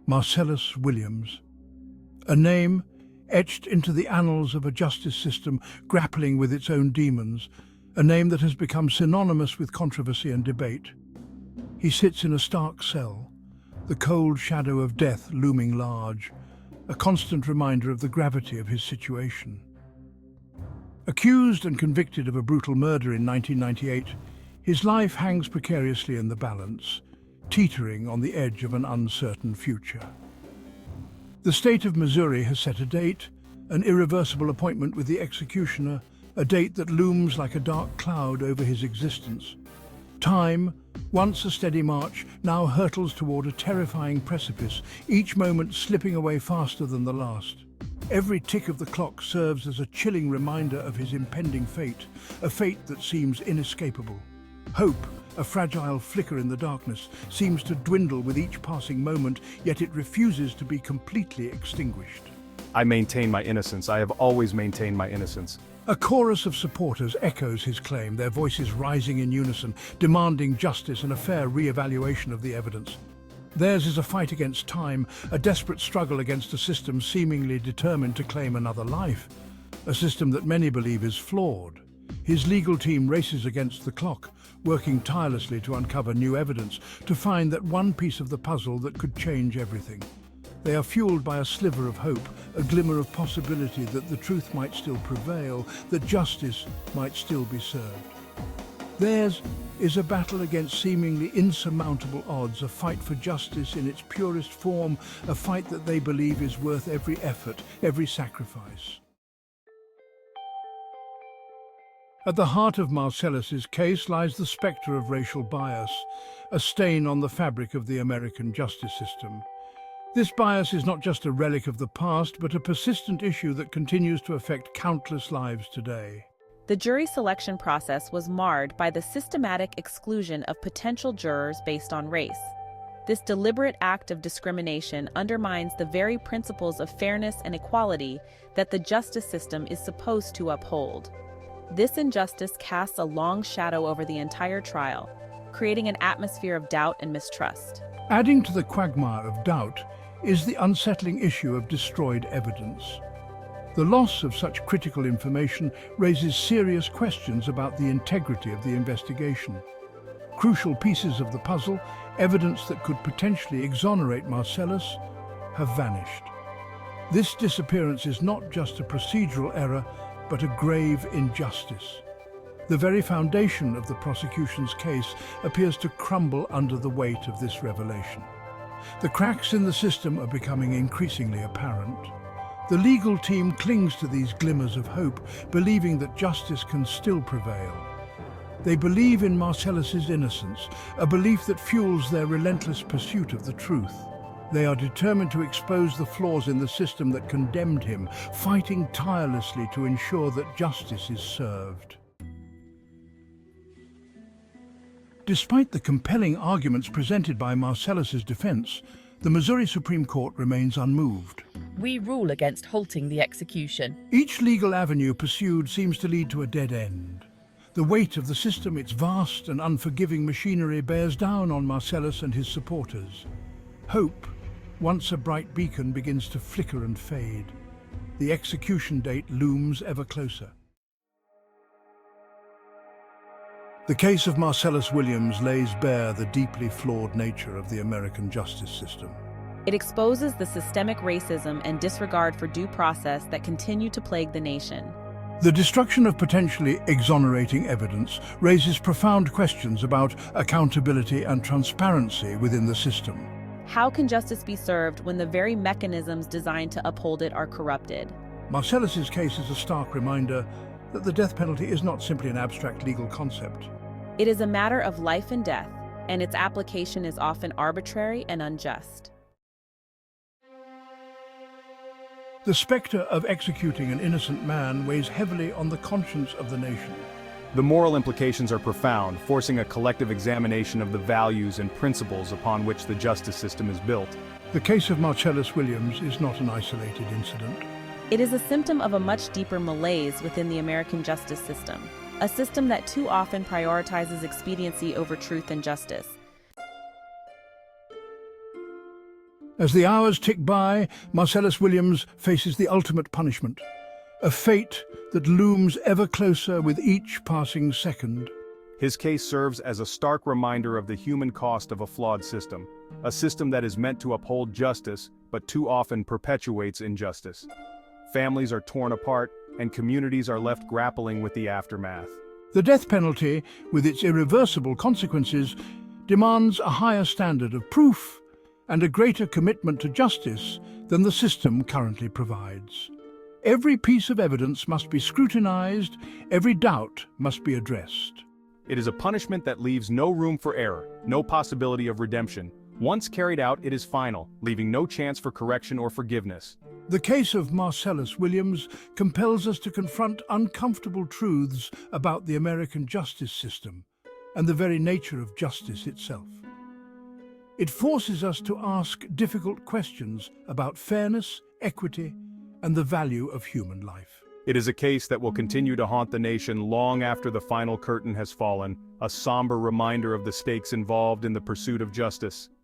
Marcellus Williams. A name etched into the annals of a justice system grappling with its own demons, a name that has become synonymous with controversy and debate. He sits in a stark cell, the cold shadow of death looming large, a constant reminder of the gravity of his situation. Accused and convicted of a brutal murder in 1998, his life hangs precariously in the balance, teetering on the edge of an uncertain future. The state of Missouri has set a date, an irreversible appointment with the executioner, a date that looms like a dark cloud over his existence. Time, once a steady march, now hurtles toward a terrifying precipice, each moment slipping away faster than the last. Every tick of the clock serves as a chilling reminder of his impending fate, a fate that seems inescapable. Hope, a fragile flicker in the darkness, seems to dwindle with each passing moment, yet it refuses to be completely extinguished. I maintain my innocence. I have always maintained my innocence. A chorus of supporters echoes his claim, their voices rising in unison, demanding justice and a fair re-evaluation of the evidence. Theirs is a fight against time, a desperate struggle against a system seemingly determined to claim another life, a system that many believe is flawed. His legal team races against the clock, working tirelessly to uncover new evidence, to find that one piece of the puzzle that could change everything. They are fueled by a sliver of hope, a glimmer of possibility that the truth might still prevail, that justice might still be served. Theirs is a battle against seemingly insurmountable odds, a fight for justice in its purest form, a fight that they believe is worth every effort, every sacrifice. At the heart of Marcellus's case lies the specter of racial bias, a stain on the fabric of the American justice system. This bias is not just a relic of the past, but a persistent issue that continues to affect countless lives today. The jury selection process was marred by the systematic exclusion of potential jurors based on race. This deliberate act of discrimination undermines the very principles of fairness and equality that the justice system is supposed to uphold. This injustice casts a long shadow over the entire trial, creating an atmosphere of doubt and mistrust. Adding to the quagmire of doubt is the unsettling issue of destroyed evidence. The loss of such critical information raises serious questions about the integrity of the investigation. Crucial pieces of the puzzle, evidence that could potentially exonerate Marcellus, have vanished. This disappearance is not just a procedural error, but a grave injustice. The very foundation of the prosecution's case appears to crumble under the weight of this revelation. The cracks in the system are becoming increasingly apparent. The legal team clings to these glimmers of hope, believing that justice can still prevail. They believe in Marcellus's innocence, a belief that fuels their relentless pursuit of the truth. They are determined to expose the flaws in the system that condemned him, fighting tirelessly to ensure that justice is served. Despite the compelling arguments presented by Marcellus's defense, the Missouri Supreme Court remains unmoved. We rule against halting the execution. Each legal avenue pursued seems to lead to a dead end. The weight of the system, its vast and unforgiving machinery, bears down on Marcellus and his supporters. Hope, once a bright beacon, begins to flicker and fade. The execution date looms ever closer. The case of Marcellus Williams lays bare the deeply flawed nature of the American justice system. It exposes the systemic racism and disregard for due process that continue to plague the nation. The destruction of potentially exonerating evidence raises profound questions about accountability and transparency within the system. How can justice be served when the very mechanisms designed to uphold it are corrupted? Marcellus's case is a stark reminder that the death penalty is not simply an abstract legal concept. It is a matter of life and death, and its application is often arbitrary and unjust. The specter of executing an innocent man weighs heavily on the conscience of the nation. The moral implications are profound, forcing a collective examination of the values and principles upon which the justice system is built. The case of Marcellus Williams is not an isolated incident. It is a symptom of a much deeper malaise within the American justice system, a system that too often prioritizes expediency over truth and justice. As the hours tick by, Marcellus Williams faces the ultimate punishment, a fate that looms ever closer with each passing second. His case serves as a stark reminder of the human cost of a flawed system, a system that is meant to uphold justice, but too often perpetuates injustice. Families are torn apart, and communities are left grappling with the aftermath. The death penalty, with its irreversible consequences, demands a higher standard of proof and a greater commitment to justice than the system currently provides. Every piece of evidence must be scrutinized, every doubt must be addressed. It is a punishment that leaves no room for error, no possibility of redemption. Once carried out, it is final, leaving no chance for correction or forgiveness. The case of Marcellus Williams compels us to confront uncomfortable truths about the American justice system and the very nature of justice itself. It forces us to ask difficult questions about fairness, equity, and the value of human life. It is a case that will continue to haunt the nation long after the final curtain has fallen, a somber reminder of the stakes involved in the pursuit of justice.